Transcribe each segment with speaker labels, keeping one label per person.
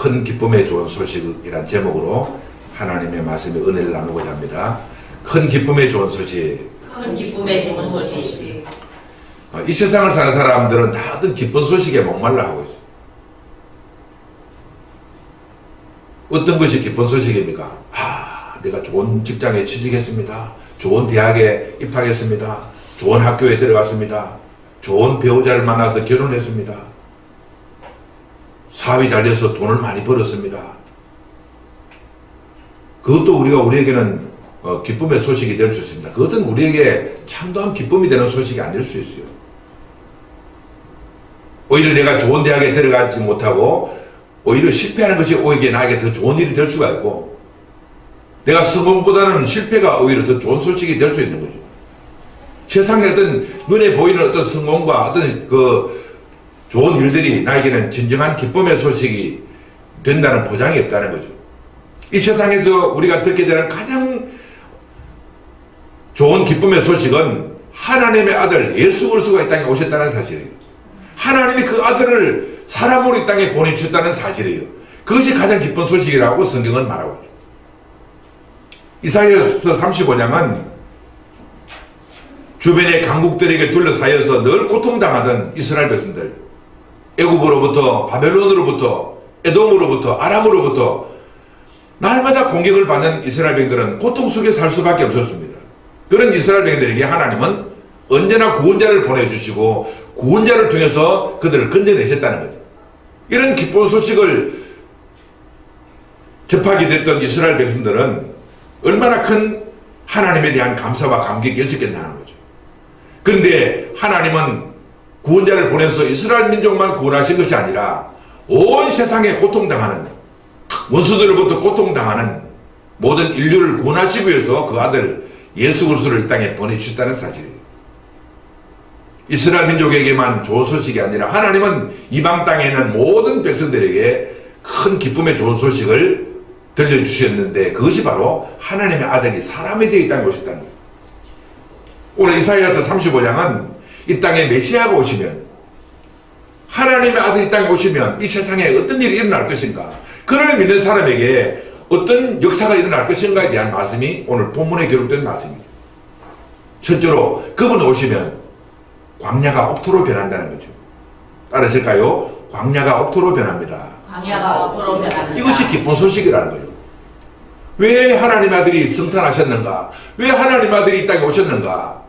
Speaker 1: 큰 기쁨의 좋은 소식이란 제목으로 하나님의 말씀의 은혜를 나누고자 합니다. 큰 기쁨의 좋은 소식.
Speaker 2: 큰 기쁨의 좋은 소식.
Speaker 1: 이 세상을 사는 사람들은 다 어떤 기쁜 소식에 목말라 하고 있어요. 어떤 것이 기쁜 소식입니까? 내가 좋은 직장에 취직했습니다. 좋은 대학에 입학했습니다. 좋은 학교에 들어갔습니다. 좋은 배우자를 만나서 결혼했습니다. 사업이 잘 돼서 돈을 많이 벌었습니다. 그것도 우리에게는 기쁨의 소식이 될 수 있습니다. 그것은 우리에게 참다운 기쁨이 되는 소식이 아닐 수 있어요. 오히려 내가 좋은 대학에 들어가지 못하고 오히려 실패하는 것이 오히려 나에게 더 좋은 일이 될 수가 있고, 내가 성공보다는 실패가 오히려 더 좋은 소식이 될 수 있는 거죠. 세상에 어떤 눈에 보이는 어떤 성공과 어떤 좋은 일들이 나에게는 진정한 기쁨의 소식이 된다는 보장이 없다는 거죠. 이 세상에서 우리가 듣게 되는 가장 좋은 기쁨의 소식은 하나님의 아들 예수 그리스도가 이 땅에 오셨다는 사실이에요. 하나님이 그 아들을 사람으로 이 땅에 보내주셨다는 사실이에요. 그것이 가장 기쁜 소식이라고 성경은 말하고 있죠. 이사야서 35장은 주변의 강국들에게 둘러싸여서 늘 고통당하던 이스라엘 백성들, 애굽으로부터 바벨론으로부터 에돔으로부터 아람으로부터 날마다 공격을 받는 이스라엘 백성들은 고통 속에 살 수밖에 없었습니다. 그런 이스라엘 백성들에게 하나님은 언제나 구원자를 보내주시고 구원자를 통해서 그들을 건져내셨다는 거죠. 이런 기쁜 소식을 접하게 됐던 이스라엘 백성들은 얼마나 큰 하나님에 대한 감사와 감격이 있었겠나 하는 거죠. 그런데 하나님은 구원자를 보내서 이스라엘 민족만 구원하신 것이 아니라 온 세상에 고통당하는, 원수들로부터 고통당하는 모든 인류를 구원하시기 위해서 그 아들 예수 그리스도를 이 땅에 보내주셨다는 사실이에요. 이스라엘 민족에게만 좋은 소식이 아니라 하나님은 이방 땅에 있는 모든 백성들에게 큰 기쁨의 좋은 소식을 들려주셨는데, 그것이 바로 하나님의 아들이 사람이 되어 이 땅에 오셨다는 거예요. 오늘 이사야서 35장은 이 땅에 메시아가 오시면, 하나님의 아들이 이 땅에 오시면 이 세상에 어떤 일이 일어날 것인가, 그를 믿는 사람에게 어떤 역사가 일어날 것인가에 대한 말씀이 오늘 본문에 기록된 말씀입니다. 첫째로 그분이 오시면 광야가 옥토로 변한다는 거죠. 따르실까요? 광야가 옥토로 변합니다.
Speaker 2: 광야가 옥토로 변합니다.
Speaker 1: 이것이 기쁜 소식이라는 거죠. 왜 하나님의 아들이 성탄하셨는가? 왜 하나님의 아들이 이 땅에 오셨는가?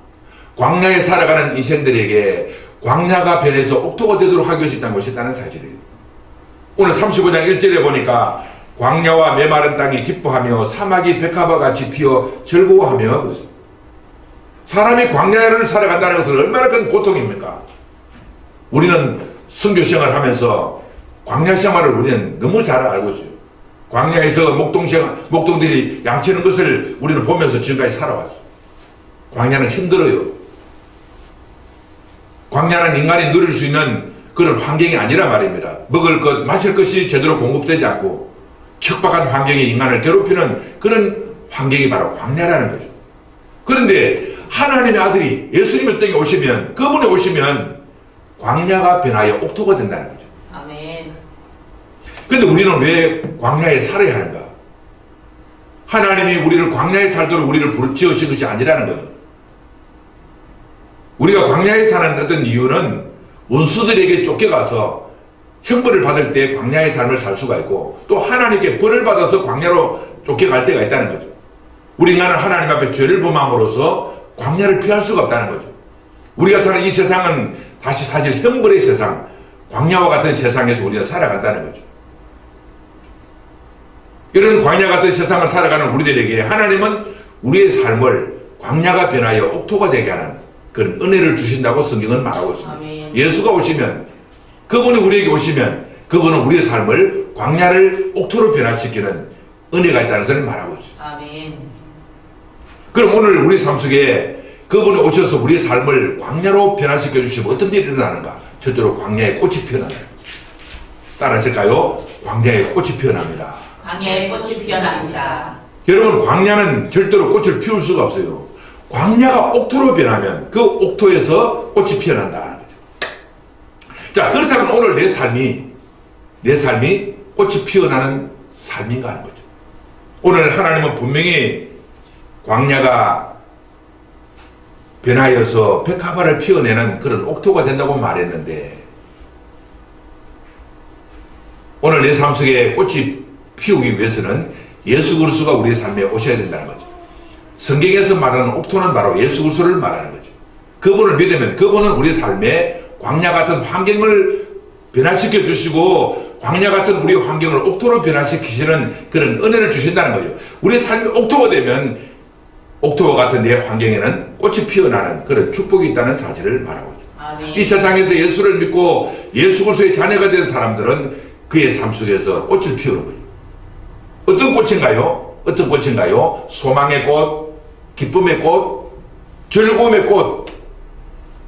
Speaker 1: 광야에 살아가는 인생들에게 광야가 변해서 옥토가 되도록 하기 위해서 이 땅에 오셨다는 사실이에요. 오늘 35장 1절에 보니까 광야와 메마른 땅이 기뻐하며 사막이 백합화 같이 피어 즐거워하며 그랬어요. 사람이 광야를 살아간다는 것은 얼마나 큰 고통입니까? 우리는 선교 생활을 하면서 광야 생활을 우리는 너무 잘 알고 있어요. 광야에서 목동들이 양치는 것을 우리는 보면서 지금까지 살아왔어요. 광야는 힘들어요. 광야는 인간이 누릴 수 있는 그런 환경이 아니라 말입니다. 먹을 것, 마실 것이 제대로 공급되지 않고 척박한 환경이 인간을 괴롭히는 그런 환경이 바로 광야라는 거죠. 그런데 하나님의 아들이 예수님의 땅에 오시면, 그분이 오시면 광야가 변하여 옥토가 된다는 거죠.
Speaker 2: 아멘.
Speaker 1: 그런데 우리는 왜 광야에 살아야 하는가? 하나님이 우리를 광야에 살도록 우리를 부르짖으신 것이 아니라는 거예요. 우리가 광야에 사는 어떤 이유는 원수들에게 쫓겨가서 형벌을 받을 때 광야의 삶을 살 수가 있고, 또 하나님께 벌을 받아서 광야로 쫓겨갈 때가 있다는 거죠. 우리 인간은 하나님 앞에 죄를 범함으로써 광야를 피할 수가 없다는 거죠. 우리가 사는 이 세상은 다시 사실 형벌의 세상, 광야와 같은 세상에서 우리가 살아간다는 거죠. 이런 광야 같은 세상을 살아가는 우리들에게 하나님은 우리의 삶을 광야가 변하여 옥토가 되게 하는 그런 은혜를 주신다고 성경은 말하고 있습니다.
Speaker 2: 아멘.
Speaker 1: 예수가 오시면, 그분이 우리에게 오시면 그분은 우리의 삶을 광야를 옥토로 변화시키는 은혜가 있다는 것을 말하고 있습니다.
Speaker 2: 아멘.
Speaker 1: 그럼 오늘 우리 삶 속에 그분이 오셔서 우리의 삶을 광야로 변화시켜 주시면 어떤 일이 일어나는가? 첫째로 광야의 꽃이 피어난다. 따라하실까요? 광야의 꽃이 피어납니다.
Speaker 2: 광야의 꽃이 피어납니다.
Speaker 1: 여러분, 광야는 절대로 꽃을 피울 수가 없어요. 광야가 옥토로 변하면 그 옥토에서 꽃이 피어난다. 자, 그렇다면 오늘 내 삶이 꽃이 피어나는 삶인가 하는 거죠. 오늘 하나님은 분명히 광야가 변하여서 백합화를 피어내는 그런 옥토가 된다고 말했는데, 오늘 내 삶 속에 꽃이 피우기 위해서는 예수 그리스도가 우리의 삶에 오셔야 된다는 거죠. 성경에서 말하는 옥토는 바로 예수 그리스도를 말하는 거죠. 그분을 믿으면 그분은 우리 삶에 광야 같은 환경을 변화시켜 주시고 광야 같은 우리 환경을 옥토로 변화시키시는 그런 은혜를 주신다는 거죠. 우리 삶이 옥토가 되면 옥토와 같은 내 환경에는 꽃이 피어나는 그런 축복이 있다는 사실을 말하고 있죠.
Speaker 2: 아멘.
Speaker 1: 이 세상에서 예수를 믿고 예수 그리스도의 자녀가 된 사람들은 그의 삶 속에서 꽃을 피우는 거죠. 어떤 꽃인가요? 어떤 꽃인가요? 소망의 꽃, 기쁨의 꽃, 즐거움의 꽃,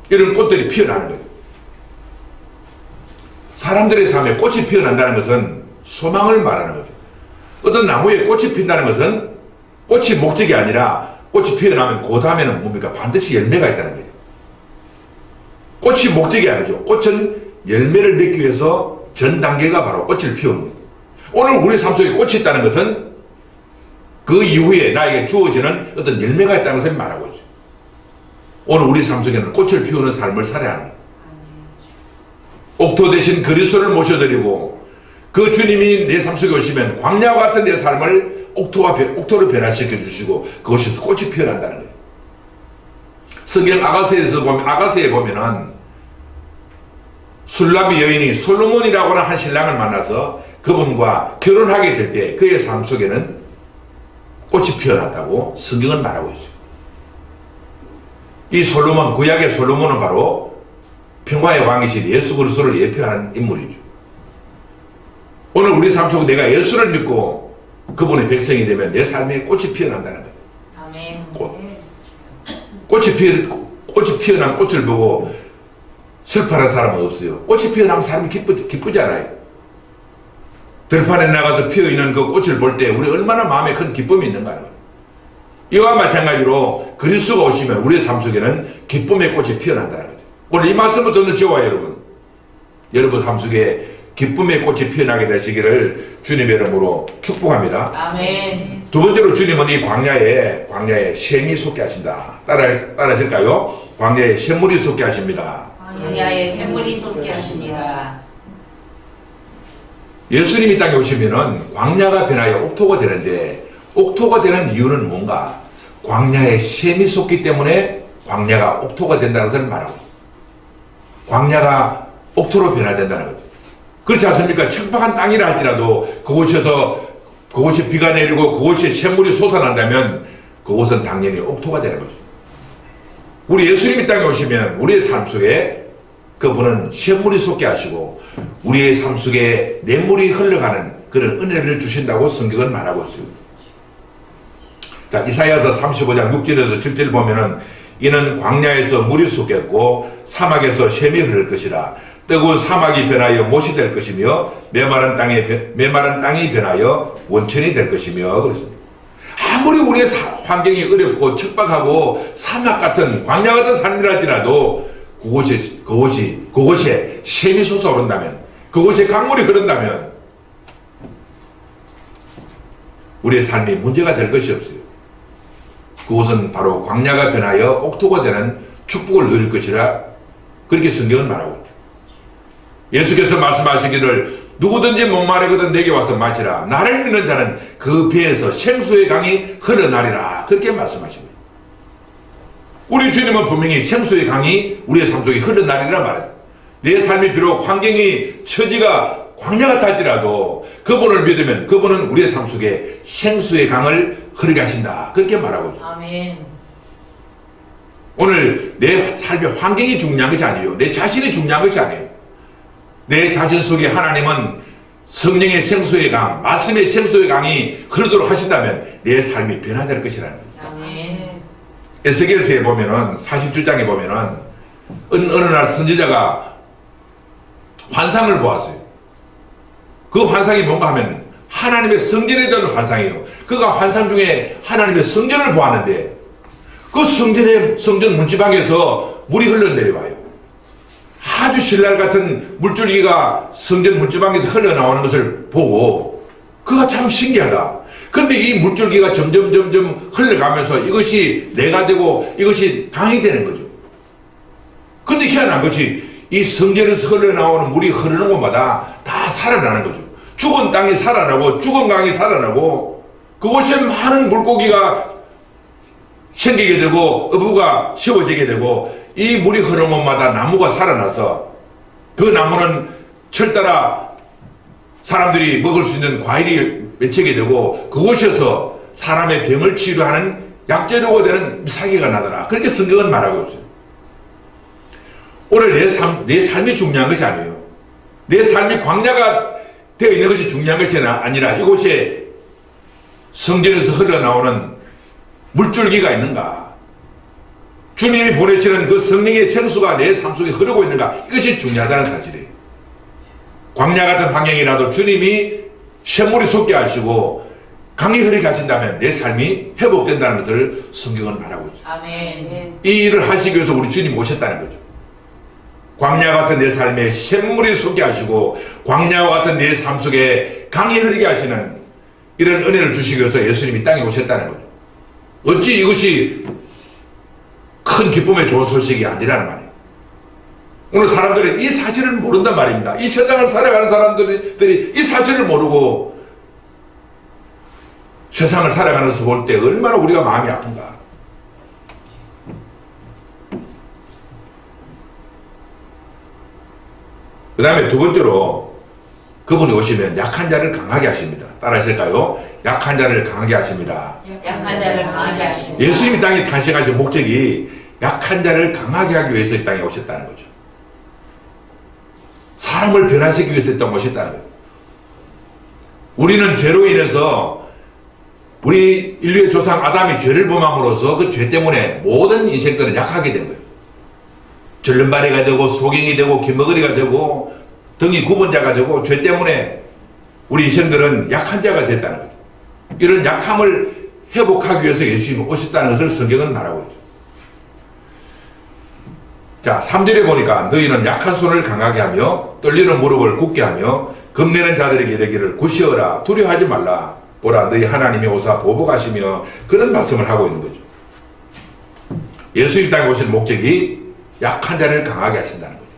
Speaker 1: 이런 꽃들이 피어나는 거죠. 사람들의 삶에 꽃이 피어난다는 것은 소망을 말하는 거죠. 어떤 나무에 꽃이 핀다는 것은 꽃이 목적이 아니라 꽃이 피어나면 그 다음에는 뭡니까? 반드시 열매가 있다는 거예요. 꽃이 목적이 아니죠. 꽃은 열매를 맺기 위해서 전 단계가 바로 꽃을 피우는 거예요. 오늘 우리 삶 속에 꽃이 있다는 것은 그 이후에 나에게 주어지는 어떤 열매가 있다는 것을 말하고 있죠. 오늘 우리 삶 속에는 꽃을 피우는 삶을 살아야 하는 거예요. 옥토 대신 그리스도를 모셔드리고 그 주님이 내 삶 속에 오시면 광야와 같은 내 삶을 옥토로 변화시켜 주시고 그것에서 꽃이 피어난다는 거예요. 성경 아가서에 보면은 술람이 여인이 솔로몬이라고 하는 한 신랑을 만나서 그분과 결혼하게 될 때 그의 삶 속에는 꽃이 피어났다고 성경은 말하고 있어요. 이 솔로몬, 구약의 솔로몬은 바로 평화의 왕이신 예수 그리스도를 예표하는 인물이죠. 오늘 우리 삶 속에 내가 예수를 믿고 그분의 백성이 되면 내 삶에 꽃이 피어난다는 거예요.
Speaker 2: 아멘.
Speaker 1: 꽃이 피어난 꽃을 보고 슬퍼하는 사람은 없어요. 꽃이 피어나면 사람이 기쁘잖아요. 들판에 나가서 피어있는 그 꽃을 볼 때 우리 얼마나 마음에 큰 기쁨이 있는가 하는 거예요. 이와 마찬가지로 그리스도가 오시면 우리의 삶 속에는 기쁨의 꽃이 피어난다는 거죠. 오늘 이 말씀을 듣는 저와 여러분 삶 속에 기쁨의 꽃이 피어나게 되시기를 주님의 이름으로 축복합니다.
Speaker 2: 아멘.
Speaker 1: 두 번째로 주님은 이 광야에 샘이 솟게 하신다. 따라하실까요? 광야에 샘물이 솟게 하십니다.
Speaker 2: 광야에 샘물이 솟게 하십니다.
Speaker 1: 예수님이 땅에 오시면은 광야가 변하여 옥토가 되는데 옥토가 되는 이유는 뭔가? 광야에 샘이 솟기 때문에 광야가 옥토가 된다는 것을 말하고 있습니다. 광야가 옥토로 변화된다는 거죠. 그렇지 않습니까? 척박한 땅이라 할지라도 그곳에 비가 내리고 그곳에 샘물이 솟아난다면 그곳은 당연히 옥토가 되는 거죠. 우리 예수님이 땅에 오시면 우리의 삶 속에 그분은 샘물이 솟게 하시고 우리의 삶 속에 냇물이 흘러가는 그런 은혜를 주신다고 성경은 말하고 있습니다. 자, 이사야서 35장 6절에서 7절 보면은 이는 광야에서 물이 솟겠고 사막에서 샘이 흐를 것이라. 뜨거운 사막이 변하여 못이 될 것이며 메마른 땅이 변하여 원천이 될 것이며 그렇습니다. 아무리 우리의 환경이 어렵고 척박하고 사막 같은 광야 같은 삶이랄지라도 그곳에 샘이 솟아오른다면 그곳에 강물이 흐른다면 우리의 삶이 문제가 될 것이 없어요. 그곳은 바로 광야가 변하여 옥토가 되는 축복을 누릴 것이라 그렇게 성경은 말하고 있죠. 예수께서 말씀하시기를 누구든지 목마르거든 내게 와서 마시라. 나를 믿는 자는 그 배에서 샘수의 강이 흘러나리라. 그렇게 말씀하십니다. 우리 주님은 분명히 샘수의 강이 우리의 삶 속에 흘러나리라 말하죠. 내 삶이 비록 환경이 처지가 광야 같을지라도 그분을 믿으면 그분은 우리의 삶 속에 샘수의 강을 흐르게 하신다. 그렇게 말하고 있습니다.
Speaker 2: 아멘.
Speaker 1: 오늘 내 삶의 환경이 중요한 것이 아니에요. 내 자신이 중요한 것이 아니에요. 내 자신 속에 하나님은 성령의 생수의 강, 말씀의 생수의 강이 흐르도록 하신다면 내 삶이 변화될 것이라는 거예요.
Speaker 2: 아멘.
Speaker 1: 에스겔서에 보면은 47장에 보면은 어느 날 선지자가 환상을 보았어요. 그 환상이 뭔가 하면 하나님의 성전에 대한 환상이에요. 그가 환상 중에 하나님의 성전을 보았는데 그 성전 문지방에서 물이 흘러내려와요. 아주 신랄 같은 물줄기가 성전 문지방에서 흘러나오는 것을 보고 그가 참 신기하다. 그런데 이 물줄기가 점점 흘러가면서 이것이 내가 되고 이것이 강이 되는 거죠. 근데 희한한 것이 이 성전에서 흘러나오는 물이 흐르는 곳마다 다 살아나는 거죠. 죽은 땅이 살아나고 죽은 강이 살아나고 그곳에 많은 물고기가 생기게 되고 어부가 씌워지게 되고 이 물이 흐르는 곳마다 나무가 살아나서 그 나무는 철따라 사람들이 먹을 수 있는 과일이 맺히게 되고 그곳에서 사람의 병을 치료하는 약재료가 되는 사기가 나더라. 그렇게 성경은 말하고 있어요. 오늘 내 삶이 중요한 것이 아니에요. 내 삶이 광야가 되어 있는 것이 중요한 것이 아니라 이곳에 성전에서 흘러나오는 물줄기가 있는가, 주님이 보내시는 그 성령의 생수가 내 삶 속에 흐르고 있는가, 이것이 중요하다는 사실이에요. 광야 같은 환경이라도 주님이 샘물이 솟게 하시고 강이 흐르게 하신다면 내 삶이 회복된다는 것을 성경은 말하고 있어요.
Speaker 2: 아멘.
Speaker 1: 이 일을 하시기 위해서 우리 주님 오셨다는 거죠. 광야 같은 내 삶에 샘물이 솟게 하시고 광야와 같은 내 삶 속에 강이 흐르게 하시는 이런 은혜를 주시기 위해서 예수님이 땅에 오셨다는 거죠. 어찌 이것이 큰 기쁨의 좋은 소식이 아니라는 말이에요. 오늘 사람들은 이 사실을 모른단 말입니다. 이 세상을 살아가는 사람들이 이 사실을 모르고 세상을 살아가는 것을 볼 때 얼마나 우리가 마음이 아픈가. 그 다음에 두 번째로 그분이 오시면 약한 자를 강하게 하십니다. 따라 하실까요? 약한 자를 강하게 하십니다.
Speaker 2: 약한 자를 강하게 하십니다.
Speaker 1: 예수님이 땅에 탄생하신 목적이 약한 자를 강하게 하기 위해서 이 땅에 오셨다는 거죠. 사람을 변화시키기 위해서 이 땅에 오셨다는 거죠. 우리는 죄로 인해서 우리 인류의 조상 아담이 죄를 범함으로써 그 죄 때문에 모든 인생들은 약하게 된 거예요. 절름발이가 되고 소경이 되고 기머거리가 되고 등이 굽은 자가 되고 죄 때문에 우리 인생들은 약한 자가 됐다는 거죠. 이런 약함을 회복하기 위해서 예수님이 오셨다는 것을 성경은 말하고 있죠. 자, 3절에 보니까 너희는 약한 손을 강하게 하며 떨리는 무릎을 굳게 하며 겁내는 자들에게 이르기를 굿이어라 두려워하지 말라 보라 너희 하나님이 오사 보복하시며 그런 말씀을 하고 있는 거죠. 예수님 땅에 오신 목적이 약한 자를 강하게 하신다는 거죠.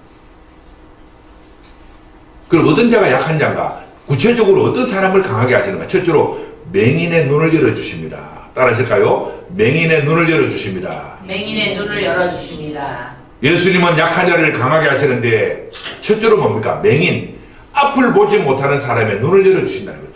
Speaker 1: 그럼 어떤 자가 약한 자인가? 구체적으로 어떤 사람을 강하게 하시는가? 첫째로 맹인의 눈을 열어주십니다. 따라하실까요? 맹인의 눈을 열어주십니다.
Speaker 2: 맹인의 눈을 열어주십니다.
Speaker 1: 예수님은 약한 자를 강하게 하시는데 첫째로 뭡니까? 맹인, 앞을 보지 못하는 사람의 눈을 열어주신다는 거죠.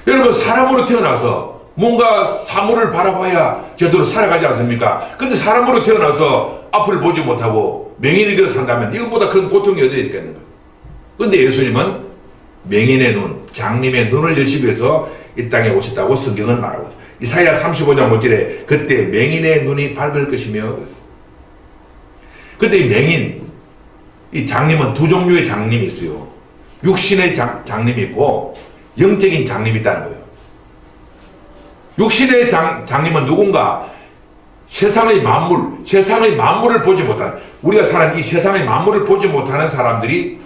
Speaker 1: 여러분, 사람으로 태어나서 뭔가 사물을 바라봐야 제대로 살아가지 않습니까? 근데 사람으로 태어나서 앞을 보지 못하고 맹인이 되어 산다면 이것보다 큰 고통이 어디에 있겠는가? 근데 예수님은 맹인의 눈, 장님의 눈을 여시기 위해서 이 땅에 오셨다고 성경은 말하고 있습니다. 이사야 35장 5절에 그때 맹인의 눈이 밝을 것이며, 근데 이 맹인, 이 장님은 두 종류의 장님이 있어요. 육신의 장님이 있고 영적인 장님이 있다는 거예요. 육신의 장님은 누군가 세상의 만물을 보지 못하는, 우리가 사는 이 세상의 만물을 보지 못하는 사람들이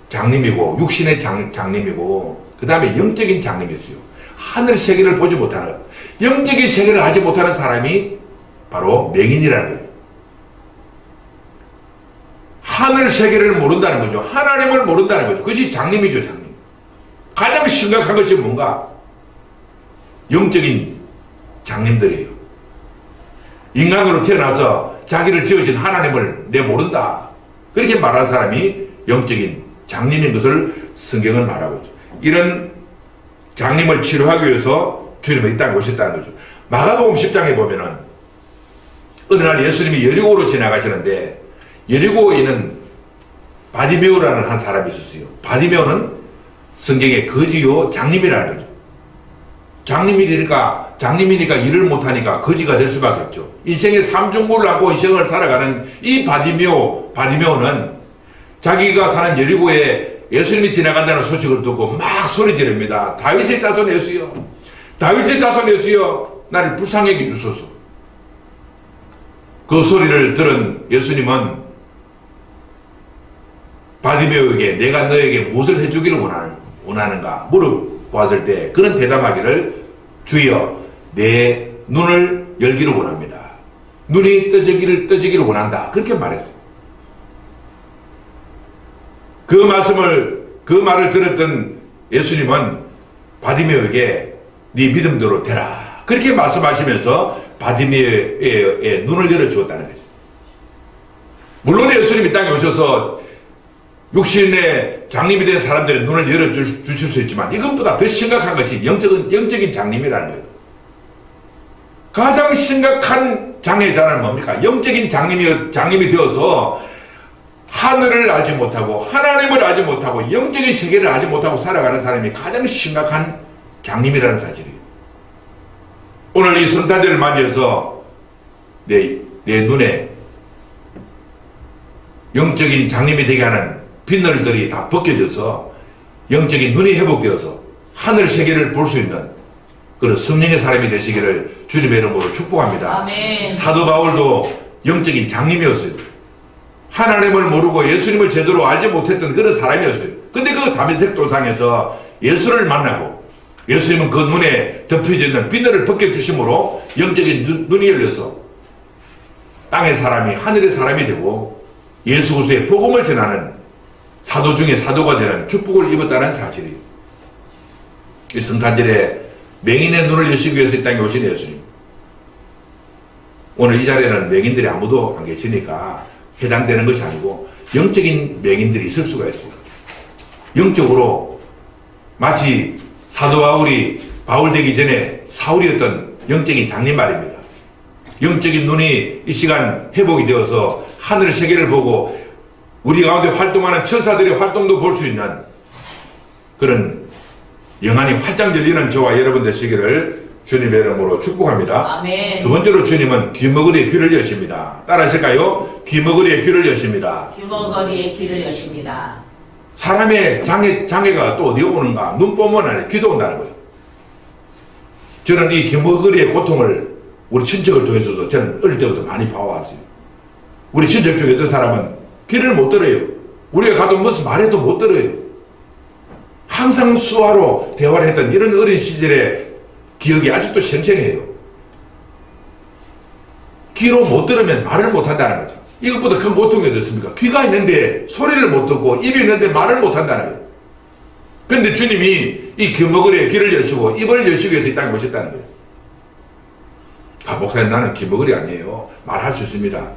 Speaker 1: 장님이고, 육신의 장님이고, 그 다음에 영적인 장님이 있어요. 하늘 세계를 보지 못하는, 영적인 세계를 하지 못하는 사람이 바로 맹인이라는 거예요. 하늘 세계를 모른다는 거죠. 하나님을 모른다는 거죠. 그것이 장님이죠, 장님. 가장 심각한 것이 뭔가? 영적인 장님들이에요. 인간으로 태어나서 자기를 지으신 하나님을 내 모른다, 그렇게 말하는 사람이 영적인 장님인 것을 성경은 말하고 있죠. 이런 장님을 치료하기 위해서 주님은 이 땅에 오셨다는 거죠. 마가복음 10장에 보면은 어느 날 예수님이 여리고로 지나가시는데 여리고에 있는 바디메오라는 한 사람이 있었어요. 바디메오는 성경에 거지요 장님이라는 거죠. 장님이니까 일을 못하니까 거지가 될 수밖에 없죠. 인생의 삼중고를 안고 인생을 살아가는 이 바디메오는 자기가 사는 여리고에 예수님이 지나간다는 소식을 듣고 막 소리 지릅니다. 다윗의 자손 예수여, 다윗의 자손 예수여, 나를 불쌍하게 주소서. 그 소리를 들은 예수님은 바디메오에게 내가 너에게 무엇을 해주기를 원하는가 물어보았을 때 그런 대답하기를 주여 내 눈을 열기를 원합니다. 눈이 떠지기를 원한다. 그렇게 말했어요. 그 말을 들었던 예수님은 바디메오에게 네 믿음대로 되라. 그렇게 말씀하시면서 바디메오의 눈을 열어주었다는 거죠. 물론 예수님이 땅에 오셔서 육신의 장님이 된 사람들의 눈을 열어주실 수 있지만 이것보다 더 심각한 것이 영적인 장님이라는 거예요. 가장 심각한 장애자는 뭡니까? 영적인 장님이 되어서 하늘을 알지 못하고 하나님을 알지 못하고 영적인 세계를 알지 못하고 살아가는 사람이 가장 심각한 장님이라는 사실이에요. 오늘 이 성탄절을 맞이해서 내 눈에 영적인 장님이 되게 하는 빗늘들이 다 벗겨져서 영적인 눈이 회복되어서 하늘 세계를 볼 수 있는 그런 성령의 사람이 되시기를 주님의 이름으로 축복합니다.
Speaker 2: 아멘.
Speaker 1: 사도 바울도 영적인 장님이었어요. 하나님을 모르고 예수님을 제대로 알지 못했던 그런 사람이었어요. 근데 그 다메섹 도상에서 예수를 만나고 예수님은 그 눈에 덮여져 있는 빗늘을 벗겨주심으로 영적인 눈이 열려서 땅의 사람이 하늘의 사람이 되고 예수 그리스도의 복음을 전하는 사도 중에 사도가 되는 축복을 입었다는 사실이에요. 이 성탄절에 맹인의 눈을 여시기 위해서 이 땅에 오신 예수님. 오늘 이 자리에는 맹인들이 아무도 안 계시니까 해당되는 것이 아니고 영적인 맹인들이 있을 수가 있어요. 영적으로 마치 사도 바울 되기 전에 사울이었던 영적인 장님 말입니다. 영적인 눈이 이 시간 회복이 되어서 하늘 세계를 보고 우리 가운데 활동하는 천사들의 활동도 볼 수 있는 그런 영안이 활짝 열리는 저와 여러분 되시기를 주님의 이름으로 축복합니다.
Speaker 2: 아멘.
Speaker 1: 두 번째로 주님은 귀머거리의 귀를 여십니다. 따라 하실까요? 귀머거리의 귀를 여십니다.
Speaker 2: 귀머거리의 귀를 여십니다.
Speaker 1: 사람의 장애가 또 어디 오는가? 눈뿐만 아니라 귀도 온다는 거예요. 저는 이 귀머거리의 고통을 우리 친척을 통해서도 저는 어릴 때부터 많이 봐왔어요. 우리 친척 중에 어떤 사람은 귀를 못 들어요. 우리가 가도 무슨 말해도 못 들어요. 항상 수화로 대화를 했던 이런 어린 시절의 기억이 아직도 생생해요. 귀로 못 들으면 말을 못 한다는 거죠. 이것보다 큰 고통이 어디 있습니까? 귀가 있는데 소리를 못 듣고 입이 있는데 말을 못 한다는 거예요. 그런데 주님이 이 귀머거리에 귀를 여시고 입을 여시기 위해서 이 땅에 오셨다는 거예요. 아, 목사님 나는 귀머거리 아니에요. 말할 수 있습니다.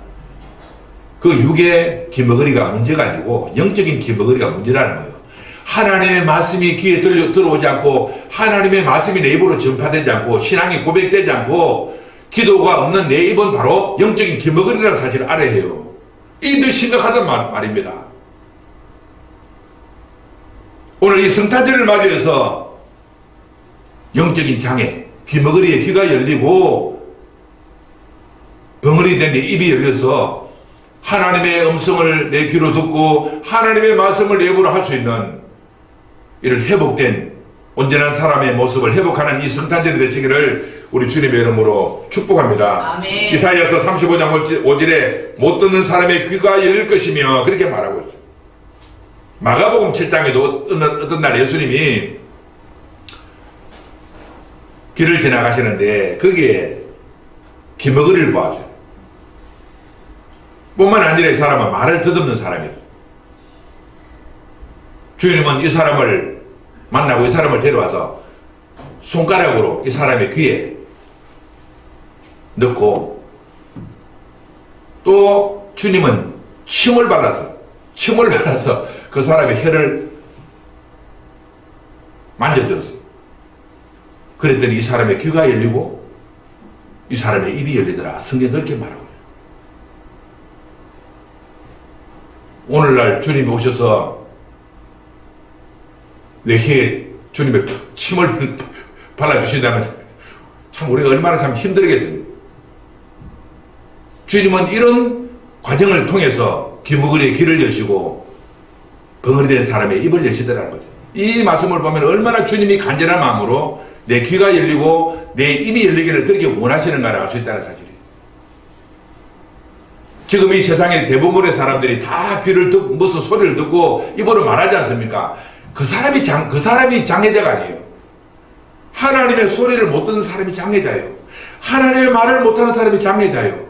Speaker 1: 그 육의 귀머거리가 문제가 아니고 영적인 귀머거리가 문제라는 거예요. 하나님의 말씀이 귀에 들어오지 않고 하나님의 말씀이 내 입으로 전파되지 않고 신앙이 고백되지 않고 기도가 없는 내 입은 바로 영적인 귀머거리라는 사실을 알아야 해요. 이 더 심각하단 말입니다. 오늘 이 성탄절을 맞이해서 영적인 장애, 귀머거리에 귀가 열리고 벙어리 된 내 입이 열려서 하나님의 음성을 내 귀로 듣고 하나님의 말씀을 내 입으로 할 수 있는 이런 회복된 온전한 사람의 모습을 회복하는 이 성탄절이 되시기를 우리 주님의 이름으로 축복합니다.
Speaker 2: 아멘.
Speaker 1: 이사야서 35장 5절에 못 듣는 사람의 귀가 열릴 것이며 그렇게 말하고 있죠. 마가복음 7장에도 어떤 날 예수님이 길을 지나가시는데 거기에 귀머거리를 보았어요. 뿐만 아니라 이 사람은 말을 더듬는 사람이에요. 주님은 이 사람을 만나고 이 사람을 데려와서 손가락으로 이 사람의 귀에 넣고 또 주님은 침을 발라서 그 사람의 혀를 만져줬어요. 그랬더니 이 사람의 귀가 열리고 이 사람의 입이 열리더라. 성경에 그렇게 말하고 있어요. 오늘날 주님이 오셔서 내 혀에 주님의 침을 발라주신다면 참 우리가 얼마나 참 힘들겠습니까? 주님은 이런 과정을 통해서 귀머거리에 귀를 여시고 벙어리 된 사람의 입을 여시더라는 거죠. 이 말씀을 보면 얼마나 주님이 간절한 마음으로 내 귀가 열리고 내 입이 열리기를 그렇게 원하시는가를 알 수 있다는 사실이에요. 지금 이 세상의 대부분의 사람들이 다 귀를 듣고 무슨 소리를 듣고 입으로 말하지 않습니까? 그 사람이 장애자가 아니에요. 하나님의 소리를 못 듣는 사람이 장애자예요. 하나님의 말을 못하는 사람이 장애자예요.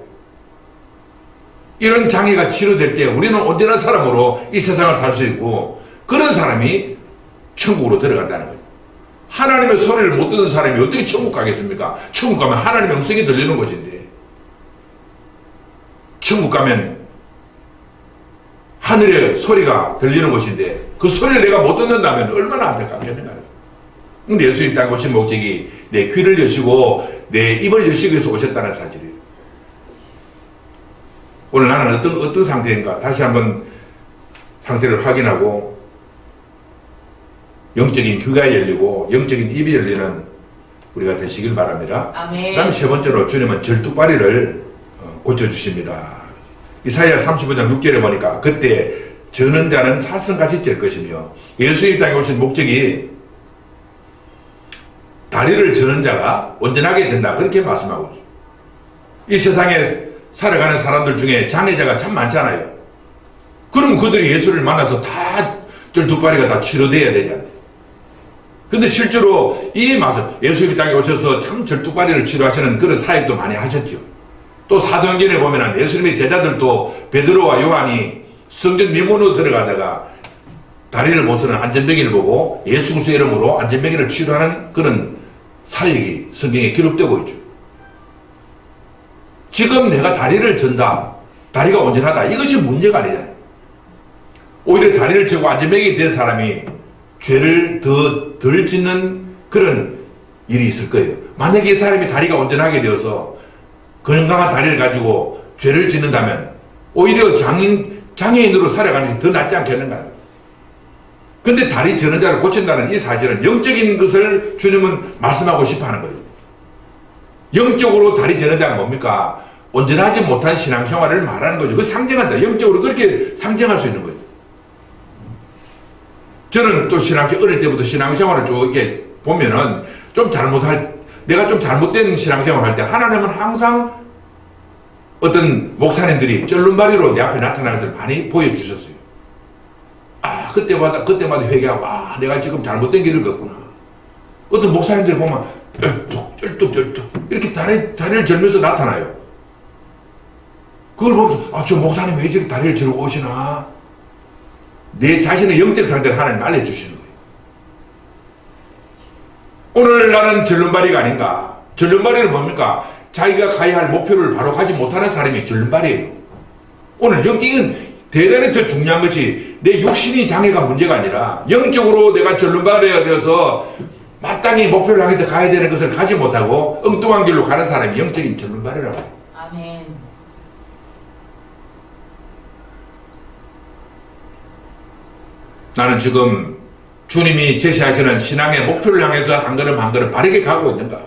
Speaker 1: 이런 장애가 치료될 때 우리는 온전한 사람으로 이 세상을 살 수 있고, 그런 사람이 천국으로 들어간다는 거예요. 하나님의 소리를 못 듣는 사람이 어떻게 천국 가겠습니까? 천국 가면 하나님의 음성이 들리는 것인데, 천국 가면 하늘의 소리가 들리는 것인데, 그 소리를 내가 못 듣는다면 얼마나 안타깝겠는가. 근데 예수님 땅에 오신 목적이 내 귀를 여시고 내 입을 여시기 위해서 오셨다는 사실이에요. 오늘 나는 어떤 상태인가 다시 한번 상태를 확인하고, 영적인 귀가 열리고 영적인 입이 열리는 우리가 되시길 바랍니다.
Speaker 2: 아멘.
Speaker 1: 그 다음 세 번째로 주님은 절뚝발이를 고쳐주십니다. 이사야 35장 6절에 보니까 그때 저는 자는 사슴같이 될 것이며, 예수님 땅에 오신 목적이 다리를 저는 자가 온전하게 된다, 그렇게 말씀하고 있어요. 이 세상에 살아가는 사람들 중에 장애자가 참 많잖아요. 그럼 그들이 예수를 만나서 다 절뚝발이가 다 치료돼야 되잖아요. 근데 실제로 이 말씀, 예수님 땅에 오셔서 참 절뚝발이를 치료하시는 그런 사역도 많이 하셨죠. 또 사도행전에 보면은 예수님의 제자들도 베드로와 요한이 성전 미문으로 들어가다가 다리를 못 쓰는 안전뱅이를 보고 예수 그리스도의 이름으로 안전뱅이를 치료하는 그런 사역이 성경에 기록되고 있죠. 지금 내가 다리를 전다, 다리가 온전하다, 이것이 문제가 아니잖아요. 오히려 다리를 저고 안전뱅이 된 사람이 죄를 더 덜 짓는 그런 일이 있을 거예요. 만약에 이 사람이 다리가 온전하게 되어서 건강한 다리를 가지고 죄를 짓는다면 오히려 장애인으로 살아가는 게 더 낫지 않겠는가요? 근데 다리 저는 자를 고친다는 이 사실은 영적인 것을 주님은 말씀하고 싶어 하는 거예요. 영적으로 다리 저는 자가 뭡니까? 온전하지 못한 신앙생활을 말하는 거죠. 그 상징한다. 영적으로 그렇게 상징할 수 있는 거예요. 저는 또 어릴 때부터 신앙생활을 쭉 이렇게 보면은 내가 좀 잘못된 신앙생활을 할 때 하나님은 항상 어떤 목사님들이 쩔눈발이로 내 앞에 나타나는 것을 많이 보여주셨어요. 아, 그때마다 회개하고, 아, 내가 지금 잘못된 길을 걷구나. 어떤 목사님들이 보면 쩔뚝 이렇게 다리를 절면서 나타나요. 그걸 보면서, 아, 저 목사님 왜 저렇게 다리를 저러고 오시나? 내 자신의 영적 상태를 하나님 알려주시는 거예요. 오늘 나는 절름발이가 아닌가? 절름발이는 뭡니까? 자기가 가야 할 목표를 바로 가지 못하는 사람이 절름발이에요. 오늘 이건 대단히 더 중요한 것이 내 육신이 장애가 문제가 아니라 영적으로 내가 절름발이가 되어서 마땅히 목표를 향해서 가야 되는 것을 가지 못하고 엉뚱한 길로 가는 사람이 영적인 절름발이라고 해요.
Speaker 2: 아멘.
Speaker 1: 나는 지금 주님이 제시하시는 신앙의 목표를 향해서 한 걸음 한 걸음 바르게 가고 있는가?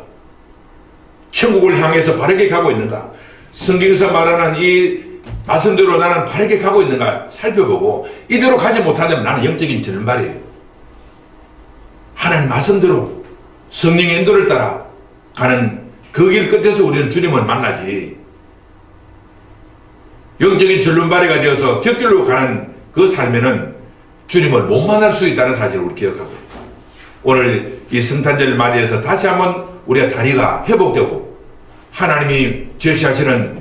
Speaker 1: 천국을 향해서 바르게 가고 있는가? 성경에서 말하는 이 말씀대로 나는 바르게 가고 있는가 살펴보고, 이대로 가지 못하면 나는 영적인 절름발이에요. 하나님 말씀대로 성령의 인도를 따라 가는 그 길 끝에서 우리는 주님을 만나지, 영적인 절름발이가 되어서 곁길로 가는 그 삶에는 주님을 못 만날 수 있다는 사실을 우리 기억하고, 오늘 이 성탄절을 맞이해서 다시 한번 우리가 다리가 회복되고 하나님이 제시하시는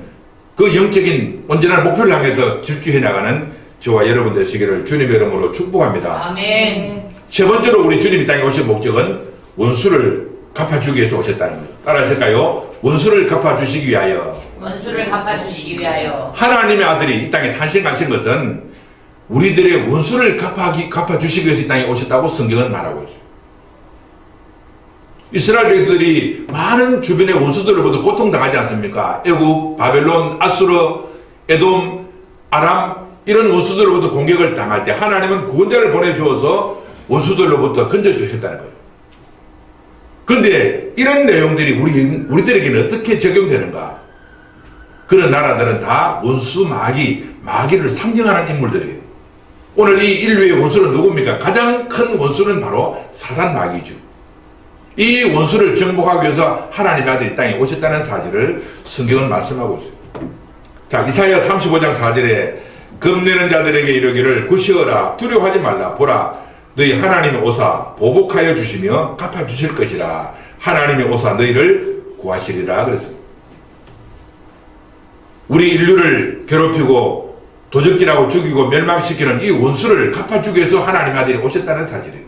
Speaker 1: 그 영적인 온전한 목표를 향해서 질주해 나가는 저와 여러분 되시기를 주님의 이름으로 축복합니다.
Speaker 2: 아멘.
Speaker 1: 세 번째로 우리 주님이 땅에 오신 목적은 원수를 갚아주기 위해서 오셨다는 거예요. 따라하실까요? 원수를 갚아주시기 위하여.
Speaker 2: 원수를 갚아주시기 위하여.
Speaker 1: 하나님의 아들이 이 땅에 탄생하신 것은 우리들의 원수를 갚아주시기 위해서 이 땅에 오셨다고 성경은 말하고 있어요. 이스라엘 백성들이 많은 주변의 원수들로부터 고통당하지 않습니까? 애국, 바벨론, 아수르, 에돔, 아람, 이런 원수들로부터 공격을 당할 때 하나님은 구원자를 보내주어서 원수들로부터 건져주셨다는 거예요. 그런데 이런 내용들이 우리들에게는 어떻게 적용되는가? 그런 나라들은 다 원수, 마귀를 상징하는 인물들이에요. 오늘 이 인류의 원수는 누굽니까? 가장 큰 원수는 바로 사단 마귀죠. 이 원수를 정복하기 위해서 하나님의 아들이 땅에 오셨다는 사실을 성경은 말씀하고 있어요. 자, 이사야 35장 4절에 겁내는 자들에게 이르기를 굿이어라 두려워하지 말라 보라 너희 하나님이 오사 보복하여 주시며 갚아주실 것이라 하나님이 오사 너희를 구하시리라 그랬습니다. 우리 인류를 괴롭히고 도적질하고 죽이고 멸망시키는 이 원수를 갚아주기 위해서 하나님의 아들이 오셨다는 사실이에요.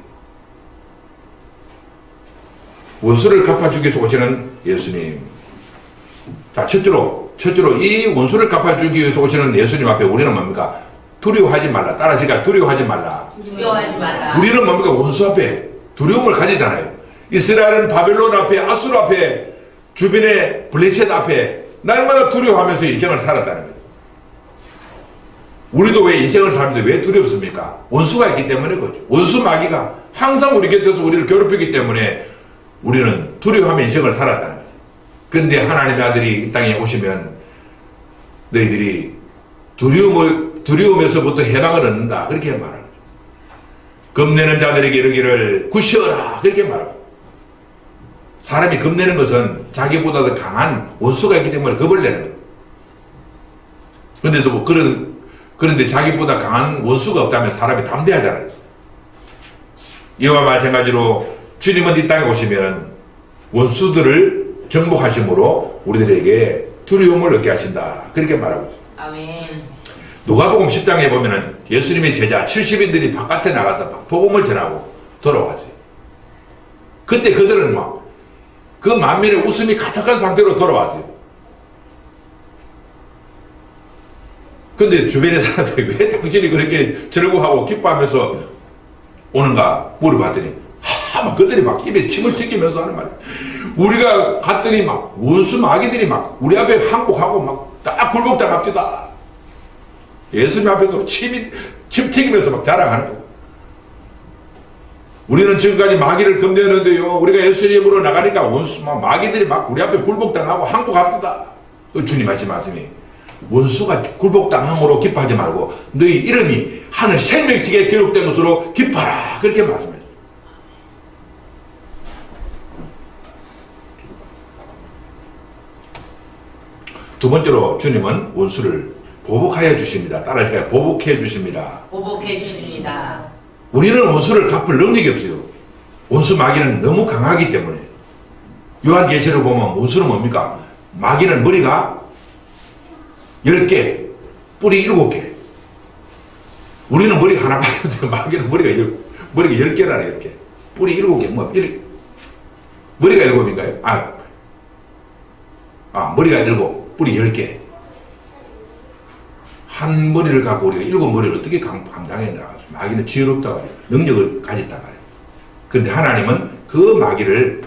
Speaker 1: 원수를 갚아주기 위해서 오시는 예수님. 자, 첫째로 이 원수를 갚아주기 위해서 오시는 예수님 앞에 우리는 뭡니까? 두려워하지 말라. 따라하시니까 두려워하지 말라.
Speaker 2: 두려워하지 말라.
Speaker 1: 우리는 뭡니까? 원수 앞에 두려움을 가지잖아요. 이스라엘은 바벨론 앞에, 아수르 앞에, 주변의 블레셋 앞에 날마다 두려워하면서 인생을 살았다는 거예요. 우리도 왜 인생을 살면서 왜 두렵습니까? 원수가 있기 때문에 그렇죠. 원수 마귀가 항상 우리 곁에서 우리를 괴롭히기 때문에 우리는 두려워하며 인생을 살았다는 거죠. 그런데 하나님의 아들이 이 땅에 오시면 너희들이 두려움에서부터 해방을 얻는다. 그렇게 말하는 거죠. 겁내는 자들에게 이르기를 굿이어라. 그렇게 말하고. 사람이 겁내는 것은 자기보다 더 강한 원수가 있기 때문에 겁을 내는 거예요. 그런데도 그런데 자기보다 강한 원수가 없다면 사람이 담대하잖아요. 이와 마찬가지로 주님은 이 땅에 오시면 원수들을 정복하심으로 우리들에게 두려움을 얻게 하신다. 그렇게 말하고 있어요.
Speaker 2: 아멘.
Speaker 1: 누가복음 10장에 보면은 예수님의 제자 70인들이 바깥에 나가서 복음을 전하고 돌아왔어요. 그때 그들은 막 그 만민의 웃음이 가득한 상태로 돌아왔어요. 근데 주변의 사람들이 왜 당신이 그렇게 즐거워하고 기뻐하면서 오는가 물어봤더니 막 그들이 막 입에 침을 튀기면서 하는 말이에요. 우리가 갔더니 막 원수 마귀들이 막 우리 앞에 항복하고 막 딱 굴복당합니다. 예수님 앞에도 침 튀기면서 막 자랑하는 거예요. 우리는 지금까지 마귀를 겁내는데요. 우리가 예수님으로 나가니까 원수 마귀들이 막 우리 앞에 굴복당하고 항복합니다. 주님 하신 말씀이 원수가 굴복당함으로 기뻐하지 말고 너희 이름이 하늘 생명책에 기록된 것으로 기뻐하라. 그렇게 말씀해요. 두 번째로 주님은 원수를 보복하여 주십니다. 따라하시니까 보복해 주십니다.
Speaker 2: 보복해 주십니다.
Speaker 1: 우리는 원수를 갚을 능력이 없어요. 원수 마귀는 너무 강하기 때문에. 요한계시록 보면 원수는 뭡니까? 마귀는 머리가 10개, 뿌리 7개. 우리는 머리가 하나밖에 없어요. 마귀는 머리가 10개라네, 10개. 뿌리 7개. 머리가 7인가요? 머리가 7, 뿌리 10개. 한 머리를 갖고 우리가 7머리를 어떻게 감당했나. 마귀는 지혜롭다고 말이에요. 능력을 가졌단 말이에요. 그런데 하나님은 그 마귀를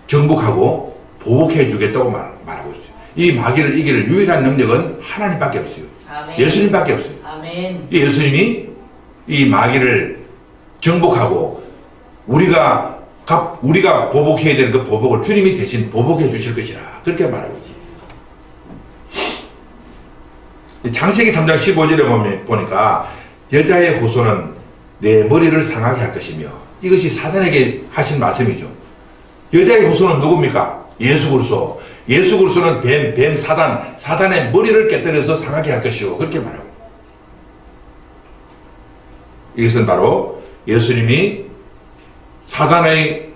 Speaker 1: 정복하고 보복해 주겠다고 말하고 있어요. 이 마귀를 이길 유일한 능력은 하나님밖에 없어요.
Speaker 2: 아멘.
Speaker 1: 예수님밖에 없어요.
Speaker 2: 아멘.
Speaker 1: 예수님이 이 마귀를 정복하고 우리가 보복해야 되는 그 보복을 주님이 대신 보복해 주실 것이라. 그렇게 말하고 있어요. 창세기 3장 15절에 보니까 여자의 후손은 내 머리를 상하게 할 것이며 이것이 사단에게 하신 말씀이죠. 여자의 후손은 누굽니까? 예수 그리스도. 예수 그리스도는 뱀 사단의 머리를 깨뜨려서 상하게 할 것이요. 그렇게 말하고. 이것은 바로 예수님이 사단의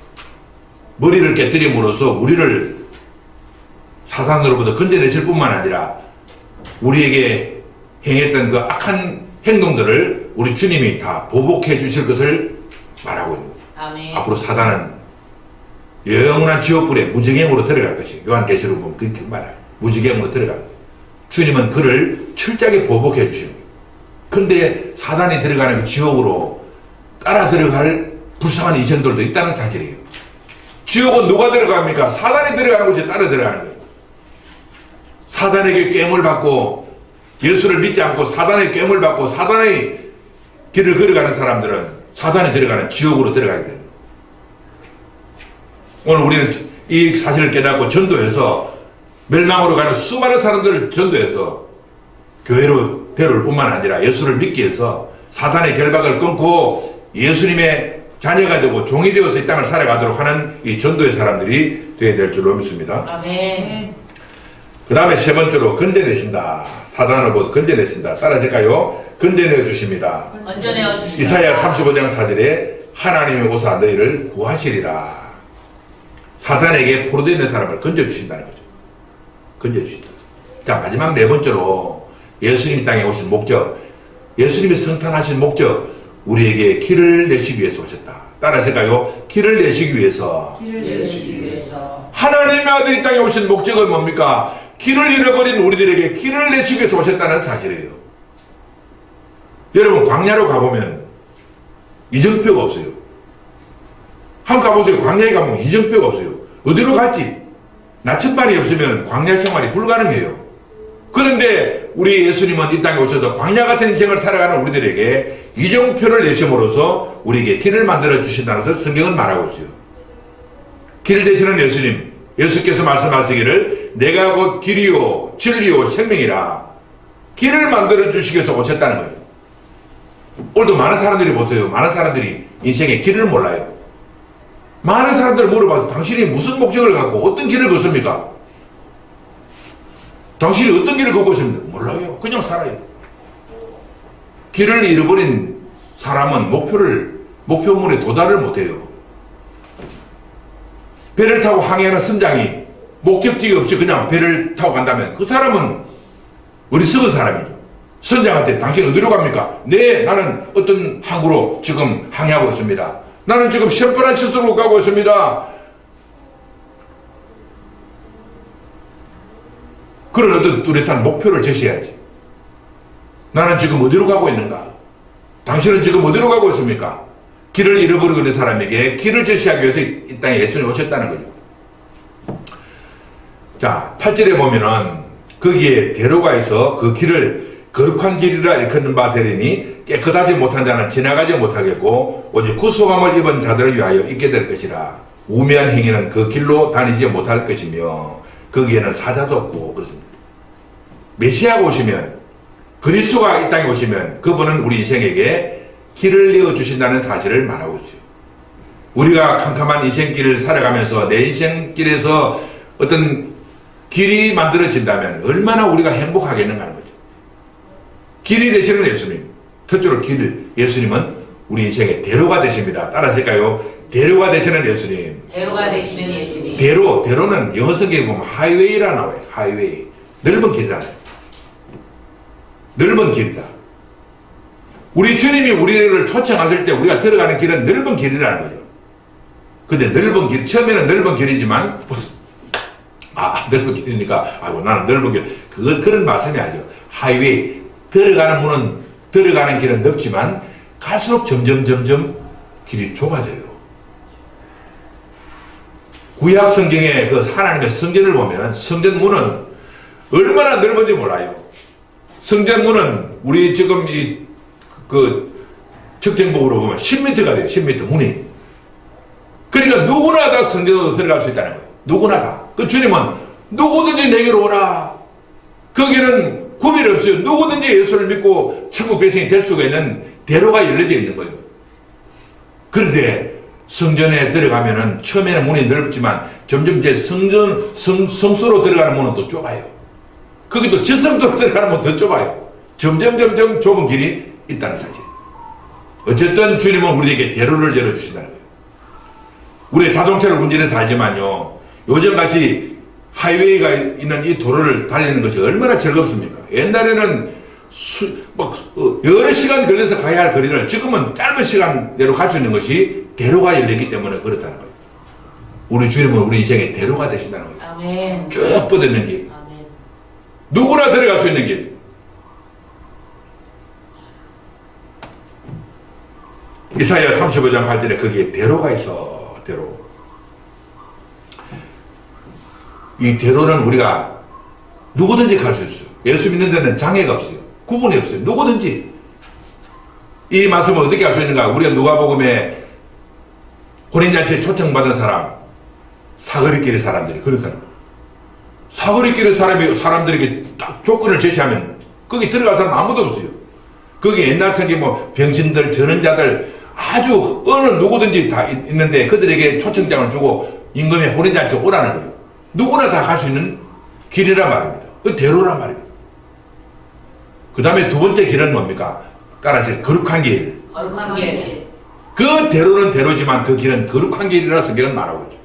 Speaker 1: 머리를 깨뜨림으로써 우리를 사단으로부터 건져내실 뿐만 아니라 우리에게 행했던 그 악한 행동들을 우리 주님이 다 보복해 주실 것을 말하고 있는 거예요.
Speaker 2: 아멘.
Speaker 1: 앞으로 사단은 영원한 지옥불에 무지갱으로 들어갈 것이에요. 요한계시록 보면 그렇게 말해요. 무지갱으로 들어갈 것이에요. 주님은 그를 철저하게 보복해 주시는 거예요. 근데 사단이 들어가는 그 지옥으로 따라 들어갈 불쌍한 인생들도 있다는 사실이에요. 지옥은 누가 들어갑니까? 사단이 들어가는 것이 따라 들어가는 거예요. 사단에게 깸을 받고 예수를 믿지 않고 사단의 깸을 받고 사단의 길을 걸어가는 사람들은 사단이 들어가는 지옥으로 들어가게 됩니다. 오늘 우리는 이 사실을 깨닫고 전도해서 멸망으로 가는 수많은 사람들을 전도해서 교회로 데려올 뿐만 아니라 예수를 믿기 위해서 사단의 결박을 끊고 예수님의 자녀가 되고 종이 되어서 이 땅을 살아가도록 하는 이 전도의 사람들이 되어야 될 줄로 믿습니다.
Speaker 2: 아멘.
Speaker 1: 그 다음에 세 번째로 건져내신다. 사단을 모두 건져내신다. 따라하실까요? 건져내 주십니다.
Speaker 2: 건져내어 주시옵소서.
Speaker 1: 이사야 35장 4절에 하나님이 오사 너희를 구하시리라. 사단에게 포로되어 있는 사람을 건져주신다는 거죠. 건져주신다. 자, 마지막 네 번째로 예수님 땅에 오신 목적, 예수님이 성탄하신 목적, 우리에게 길을 내시기 위해서 오셨다. 따라하실까요? 길을 내시기 위해서.
Speaker 2: 길을 내시기 위해서.
Speaker 1: 하나님의 아들이 땅에 오신 목적은 뭡니까? 길을 잃어버린 우리들에게 길을 내시기 위해서 오셨다는 사실이에요. 여러분, 광야로 가보면 이정표가 없어요. 한번 가보세요. 광야에 가보면 이정표가 없어요. 어디로 갈지 나침반이 없으면 광야 생활이 불가능해요. 그런데 우리 예수님은 이 땅에 오셔서 광야 같은 인생을 살아가는 우리들에게 이정표를 내심으로써 우리에게 길을 만들어 주신다는 것을 성경은 말하고 있어요. 길 되시는 예수님, 예수께서 말씀하시기를 내가 곧 길이요 진리요 생명이라 길을 만들어 주시기 위해서 오셨다는 거예요. 오늘도 많은 사람들이 보세요. 많은 사람들이 인생의 길을 몰라요. 많은 사람들 물어봐서 당신이 무슨 목적을 갖고 어떤 길을 걷습니까? 당신이 어떤 길을 걷고 있습니까? 몰라요. 그냥 살아요. 길을 잃어버린 사람은 목표물에 도달을 못해요. 배를 타고 항해하는 선장이 목적지가 없이 그냥 배를 타고 간다면 그 사람은 어리석은 사람이죠. 선장한테 당신 어디로 갑니까? 네, 나는 어떤 항구로 지금 항해하고 있습니다. 나는 지금 샌프란시스코로 가고 있습니다. 그런 어떤 뚜렷한 목표를 제시해야지. 나는 지금 어디로 가고 있는가? 당신은 지금 어디로 가고 있습니까? 길을 잃어버리고 있는 사람에게 길을 제시하기 위해서 이 땅에 예수님이 오셨다는 거죠. 자, 8절에 보면은 거기에 대로가 있어 그 길을 거룩한 길이라 일컫는 바 되리니 깨끗하지 못한 자는 지나가지 못하겠고 오직 구속함을 입은 자들을 위하여 있게 될 것이라. 우매한 행위는 그 길로 다니지 못할 것이며 거기에는 사자도 없고 그렇습니다. 메시아가 오시면, 그리스도가 이 땅에 오시면 그분은 우리 인생에게 길을 내어주신다는 사실을 말하고 있어요. 우리가 캄캄한 인생길을 살아가면서 내 인생길에서 어떤 길이 만들어진다면 얼마나 우리가 행복하겠는가 하는 거죠. 길이 되시는 예수님, 특별히 예수님은 우리 인생의 대로가 되십니다. 따라하실까요? 대로가 되시는 예수님.
Speaker 2: 대로가 되시는 예수님.
Speaker 1: 대로는 영어 성경에 보면 하이웨이라 나와요. 하이웨이. 넓은 길이라는. 넓은 길이다. 우리 주님이 우리를 초청하실 때 우리가 들어가는 길은 넓은 길이라는 거죠. 근데 넓은 길, 처음에는 넓은 길이지만, 넓은 길이니까, 아이고, 나는 넓은 길. 그런 말씀이 아니죠. 하이웨이. 들어가는 길은 넓지만, 갈수록 점점 길이 좁아져요. 구약 성경의 그 하나님의 성전을 보면, 성전문은 얼마나 넓은지 몰라요. 성전문은 우리 지금 측정법으로 보면 10m가 돼요. 10m 문이. 그러니까 누구나 다 성전으로 들어갈 수 있다는 거예요. 누구나 다. 그 주님은 누구든지 내게로 오라. 거기는 구별 없어요. 누구든지 예수를 믿고 천국 백성이 될 수가 있는 대로가 열려져 있는 거예요. 그런데 성전에 들어가면은 처음에는 문이 넓지만 점점 이제 성소로 들어가는 문은 또 좁아요. 거기도 지성도로 들어가는 문은 더 좁아요. 점점 좁은 길이 있다는 사실. 어쨌든 주님은 우리에게 대로를 열어주신다는 거예요. 우리 자동차를 운전해서 알지만요, 요즘같이 하이웨이가 있는 이 도로를 달리는 것이 얼마나 즐겁습니까? 옛날에는 여러 시간 걸려서 가야 할 거리를 지금은 짧은 시간 내로 갈 수 있는 것이 대로가 열렸기 때문에 그렇다는 거예요. 우리 주님은 우리 인생의 대로가 되신다는 거예요.
Speaker 2: 아멘.
Speaker 1: 쭉 뻗어있는 길.
Speaker 2: 아멘.
Speaker 1: 누구나 들어갈 수 있는 길. 이사야 35장 8절에 거기에 대로가 있어. 대로. 이 대로는 우리가 누구든지 갈 수 있어요. 예수 믿는 데는 장애가 없어요. 구분이 없어요. 누구든지. 이 말씀을 어떻게 할 수 있는가? 우리가 누가복음에 혼인잔치에 초청받은 사람, 사거리길의 사람들이, 그런 사람. 사거리길의 사람들에게 딱 조건을 제시하면 거기 들어갈 사람 아무도 없어요. 거기 옛날 성경 뭐 병신들, 전원자들 아주 어느 누구든지 다 있는데 그들에게 초청장을 주고 임금의 혼인잔치에 오라는 거예요. 누구나 다 갈 수 있는 길이란 말입니다. 그 대로란 말입니다. 그 다음에 두 번째 길은 뭡니까? 따라서 거룩한 길.
Speaker 2: 거룩한 길.
Speaker 1: 그 대로는 대로지만 그 길은 거룩한 길이라 성경은 말하고 있죠.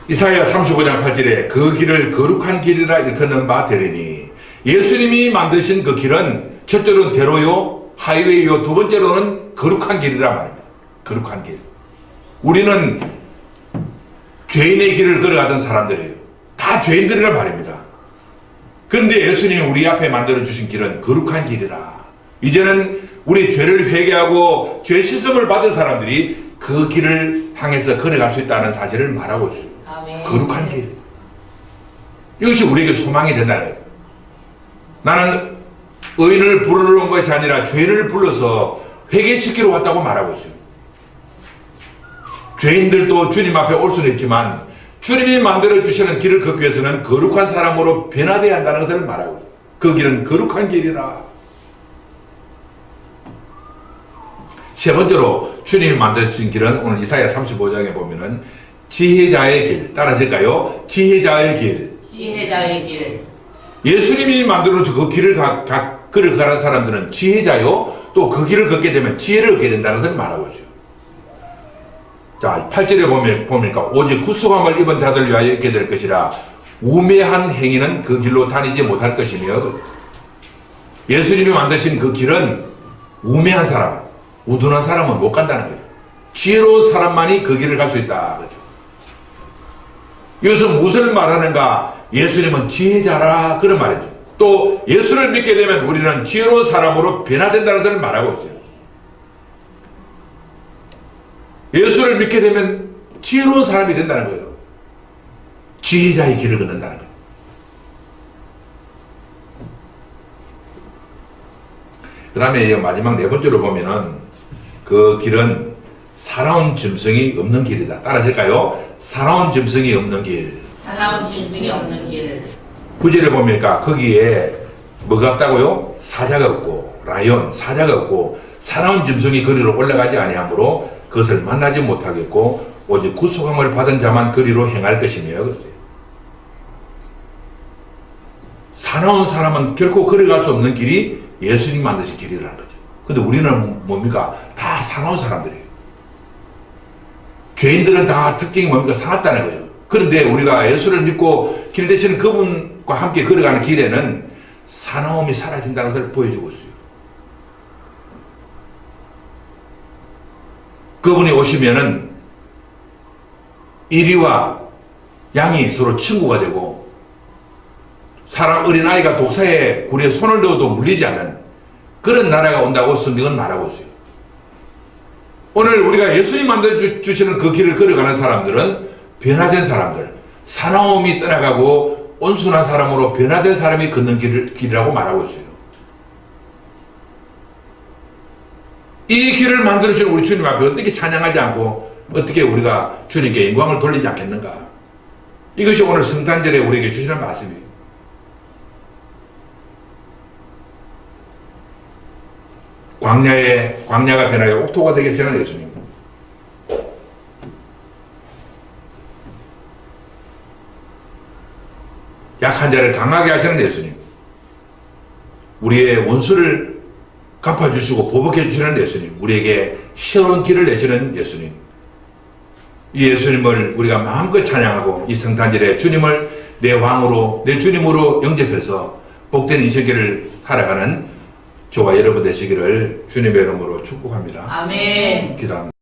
Speaker 1: 이사야 35장 8절에 그 길을 거룩한 길이라 일컫는 바 되리니, 예수님이 만드신 그 길은 첫째로는 대로요, 하이웨이요, 두 번째로는 거룩한 길이라 말입니다. 거룩한 길. 우리는 죄인의 길을 걸어가던 사람들이에요. 다 죄인들이라 말입니다. 그런데 예수님이 우리 앞에 만들어주신 길은 거룩한 길이라. 이제는 우리 죄를 회개하고 죄 씻음을 받은 사람들이 그 길을 향해서 걸어갈 수 있다는 사실을 말하고 있어요.
Speaker 2: 아멘.
Speaker 1: 거룩한 길. 이것이 우리에게 소망이 된다는 거예요. 나는 의인을 부르러 온 것이 아니라 죄인을 불러서 회개시키러 왔다고 말하고 있어요. 죄인들도 주님 앞에 올 수는 있지만 주님이 만들어주시는 길을 걷기 위해서는 거룩한 사람으로 변화되어야 한다는 것을 말하고 있어요. 그 길은 거룩한 길이라. 세 번째로 주님이 만드신 길은 오늘 이사야 35장에 보면은 지혜자의 길. 따라하실까요? 지혜자의 길.
Speaker 2: 지혜자의 길.
Speaker 1: 예수님이 만들어준 그 길을 걸어가는 사람들은 지혜자요, 또 그 길을 걷게 되면 지혜를 얻게 된다는 것을 말하고 있어요. 자, 8절에 보니까 오직 구속함을 입은 자들 위하여 있게 될 것이라 우매한 행위는 그 길로 다니지 못할 것이며, 예수님이 만드신 그 길은 우매한 사람, 우둔한 사람은 못 간다는 거죠. 지혜로운 사람만이 그 길을 갈 수 있다. 그죠? 이것은 무엇을 말하는가? 예수님은 지혜자라, 그런 말이죠. 또 예수를 믿게 되면 우리는 지혜로운 사람으로 변화된다는 것을 말하고 있어요. 예수를 믿게 되면 지혜로운 사람이 된다는 거예요. 지혜자의 길을 걷는다는 거예요. 그 다음에 마지막 네 번째로 보면은 그 길은 사나운 짐승이 없는 길이다. 따라하실까요? 사나운 짐승이 없는 길.
Speaker 2: 사나운 짐승이 없는 길.
Speaker 1: 9절에 보니까 거기에 뭐가 없다고요? 사자가 없고 라이온, 사자가 없고 사나운 짐승이 거리로 올라가지 아니하므로 그것을 만나지 못하겠고 오직 구속함을 받은 자만 거리로 행할 것이며. 사나운 사람은 결코 걸어갈 수 없는 길이 예수님 만드신 길이라는 거죠. 근데 우리는 뭡니까? 다 사나운 사람들이에요. 죄인들은 다 특징이 뭡니까? 사납다는 거예요. 그런데 우리가 예수를 믿고 길 대치는 그분과 함께 걸어가는 길에는 사나움이 사라진다는 것을 보여주고 있어요. 그분이 오시면은 이리와 양이 서로 친구가 되고, 사람 어린아이가 독사의 굴에 손을 넣어도 물리지 않는 그런 나라가 온다고 성경은 말하고 있어요. 오늘 우리가 예수님 만들어주시는 그 길을 걸어가는 사람들은 변화된 사람들, 사나움이 떠나가고 온순한 사람으로 변화된 사람이 걷는 길이라고 말하고 있어요. 이 길을 만들어주신 우리 주님 앞에 어떻게 찬양하지 않고 어떻게 우리가 주님께 영광을 돌리지 않겠는가? 이것이 오늘 성탄절에 우리에게 주시는 말씀이에요. 광야가 변하여 옥토가 되게 하시는 예수님. 약한 자를 강하게 하시는 예수님. 우리의 원수를 갚아주시고 보복해 주시는 예수님. 우리에게 새로운 길을 내시는 예수님. 이 예수님을 우리가 마음껏 찬양하고 이 성탄절에 주님을 내 왕으로, 내 주님으로 영접해서 복된 인생길을 살아가는 저와 여러분 되시기를 주님의 이름으로 축복합니다.
Speaker 2: 아멘.
Speaker 1: 기도합니다.